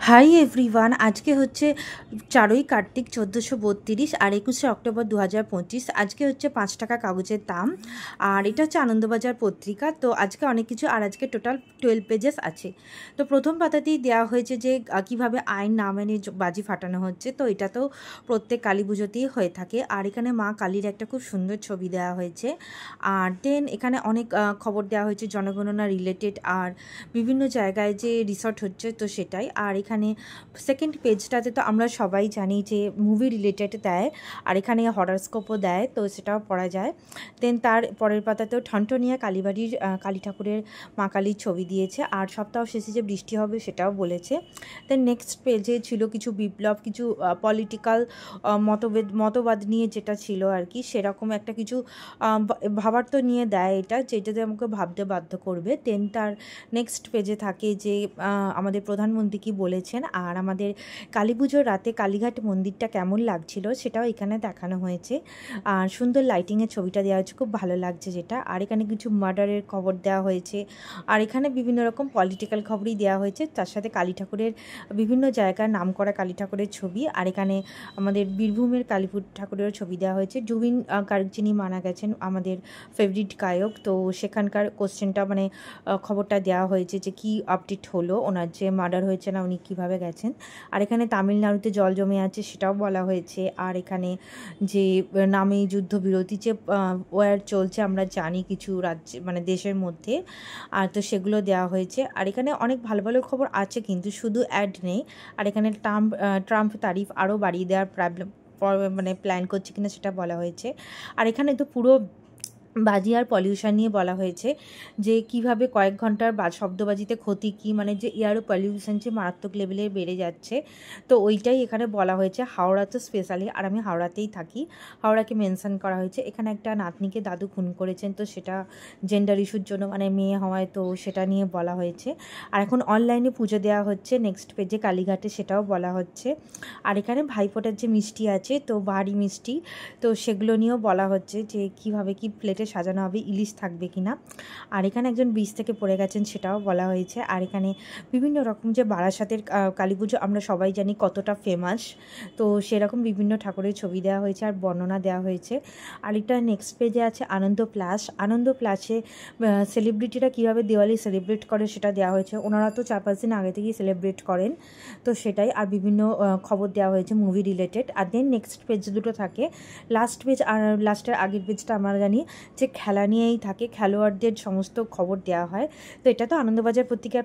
Hi everyone, আজকে হচ্ছে 4ই কার্তিক 1432 আর 21শে October 2025। আজকে হচ্ছে 5 টাকা কাগজের দাম। আর এটা হচ্ছে আনন্দবাজার পত্রিকা। তো আজকে অনেক কিছু, আর আজকে টোটাল 12 পেজেস আছে। তো প্রথম পাতাতেই দেওয়া হয়েছে যে কিভাবে আইন না মেনে বাজি ফাটানো হচ্ছে। তো এটা তো প্রত্যেক কালী পুজোতেই হয়ে থাকে। আর এখানে মা কালীর একটা খুব সুন্দর ছবি দেওয়া হয়েছে। আর দেন এখানে অনেক খবর দেওয়া হয়েছে জনগণনা রিলেটেড, আর বিভিন্ন জায়গায় যে রিসর্ট হচ্ছে তো সেটাই। আর এখানে সেকেন্ড পেজটাতে তো আমরা সবাই জানি যে মুভি রিলেটেড দেয়, আর এখানে হরোস্কোপও দেয়, তো সেটাও পড়া যায়। দেন তার পরের পাতাতেও ঠনঠনিয়া কালীবাড়ির কালী ঠাকুরের মা কালীর ছবি দিয়েছে, আর সপ্তাহ শেষে যে বৃষ্টি হবে সেটাও বলেছে। দেন নেক্সট পেজে ছিল কিছু বিপ্লব, কিছু পলিটিক্যাল মতবাদ নিয়ে যেটা ছিল আর কি, সেরকম একটা কিছু ভাবার্থ নিয়ে দেয় এটা, যেটাতে আমাকে ভাবতে বাধ্য করবে। দেন তার নেক্সট পেজে থাকে যে আমাদের প্রধানমন্ত্রী কি বলেছেন, আর আমাদের কালী পুজোর রাতে কালীঘাট মন্দিরটা কেমন লাগছিল সেটাও এখানে দেখানো হয়েছে। আর সুন্দর লাইটিংয়ের ছবিটা দেওয়া হয়েছে, খুব ভালো লাগছে যেটা। আর এখানে কিছু মার্ডারের খবর দেওয়া হয়েছে, আর এখানে বিভিন্ন রকম পলিটিক্যাল খবরই দেওয়া হয়েছে, তার সাথে কালী ঠাকুরের বিভিন্ন জায়গার নাম করা কালী ঠাকুরের ছবি। আর এখানে আমাদের বীরভূমের কালীপুর ঠাকুরের ছবি দেওয়া হয়েছে। জুবিন গার্গ যিনি মারা গেছেন, আমাদের ফেভারিট গায়ক, তো সেখানকার কোশ্চেনটা মানে খবরটা দেওয়া হয়েছে যে কি আপডেট হলো, ওনার যে মার্ডার হয়েছে না উনি কীভাবে গেছেন। আর এখানে তামিলনাড়ুতে জল জমে আছে সেটাও বলা হয়েছে। আর এখানে যে নামে যুদ্ধবিরতি যে ওয়ার চলছে আমরা জানি কিছু রাজ্যে মানে দেশের মধ্যে, আর তো সেগুলো দেওয়া হয়েছে। আর এখানে অনেক ভালো ভালো খবর আছে, কিন্তু শুধু অ্যাড নেই। আর এখানে ট্রাম্প তারিফ আরও বাড়িয়ে দেওয়ার মানে প্ল্যান করছে কিনা সেটা বলা হয়েছে। আর এখানে তো পুরো বাজি আর পলিউশন নিয়ে বলা হয়েছে যে কিভাবে কয়েক ঘন্টার শব্দবাজিতে ক্ষতি কী, মানে যে এয়ার পলিউশন যে মারাত্মক লেভেলে বেড়ে যাচ্ছে, তো ওইটাই এখানে বলা হয়েছে। হাওড়া তো স্পেশালি, আর আমি হাওড়াতেই থাকি, হাওড়াকে মেনশন করা হয়েছে। এখানে একটা নাতনিকে দাদু খুন করেছেন, তো সেটা জেন্ডার ইস্যুর জন্য মানে মেয়ে হওয়ায়, তো সেটা নিয়ে বলা হয়েছে। আর এখন অনলাইনে পুজো দেওয়া হচ্ছে নেক্সট পেজে কালীঘাটে, সেটাও বলা হচ্ছে। আর এখানে ভাইফোঁটার যে মিষ্টি আছে, তো বাহারি মিষ্টি, তো সেগুলো নিয়েও বলা হচ্ছে যে কীভাবে কি প্লেটে সাজানো হবে, ইলিশ থাকবে কিনা। আর এখানে একজন ব্রিজ থেকে পড়ে গেছেন সেটাও বলা হয়েছে। আর এখানে বিভিন্ন রকম যে বারাসাতের কালী পুজো আমরা সবাই জানি কতটা ফেমাস, তো সেরকম বিভিন্ন ঠাকুরের ছবি দেওয়া হয়েছে আর বর্ণনা দেওয়া হয়েছে। আর এটা নেক্সট পেজে আছে আনন্দ প্লাস। আনন্দ প্লাসে সেলিব্রিটিরা কীভাবে দিওয়ালি সেলিব্রেট করে সেটা দেওয়া হয়েছে। ওনারা তো 4-5 দিন আগে থেকেই সেলিব্রেট করেন, তো সেটাই। আর বিভিন্ন খবর দেওয়া হয়েছে মুভি রিলেটেড। আর দেন নেক্সট পেজ দুটো থাকে, লাস্ট পেজ আর লাস্টের আগের পেজটা আমরা জানি যে খেলা নিয়েই থাকে, খেলোয়াড়দের সমস্ত খবর দেওয়া হয়। তো এটা তো আনন্দবাজার পত্রিকার